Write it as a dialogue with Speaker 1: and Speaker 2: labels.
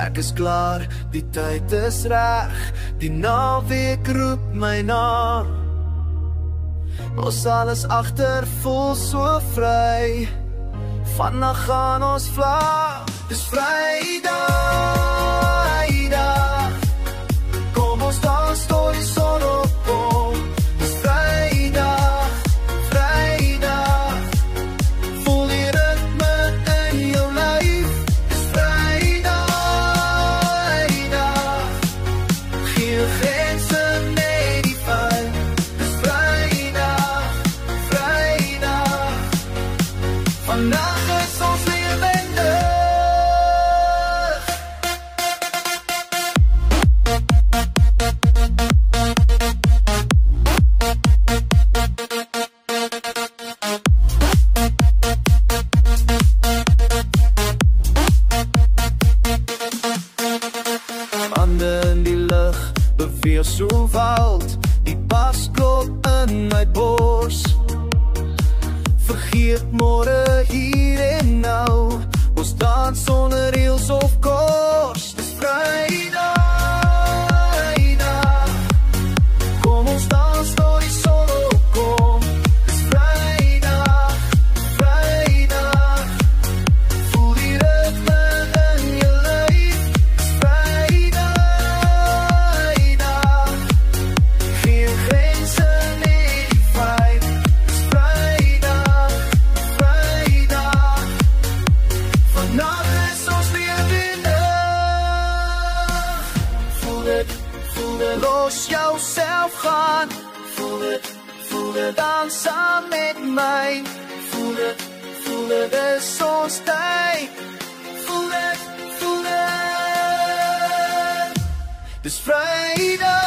Speaker 1: Ek is klaar, die tyd is reg, die naweek roep my na. Ons alles agter voel so vry, vandag gaan ons vlag. Dis Vrydag, kom ons dans tot die son opkom. Dis Vrydag, voel die ritme in jou lyf. Dis Vrydag, geen grense nee die pyn. Dis Vrydag, vandag is ons lewendig. Hande in die lug, beweeg so wild, die bas klop in my bors. Vergeet môre hier en nou, ons dans sonder reels of kors. Dis Vrydag, kom ons dans tot die son opkom. Dis Vrydag, voel die ritme in jou lyf. Dis Vrydag, geen grense nee die vibe. Dis Vrydag, vandag is ons lewendig. Voel dit, los jouself gaan. Voel dit, dans saam met my. Voel dit, is ons tyd. Voel dit, dis Vrydag.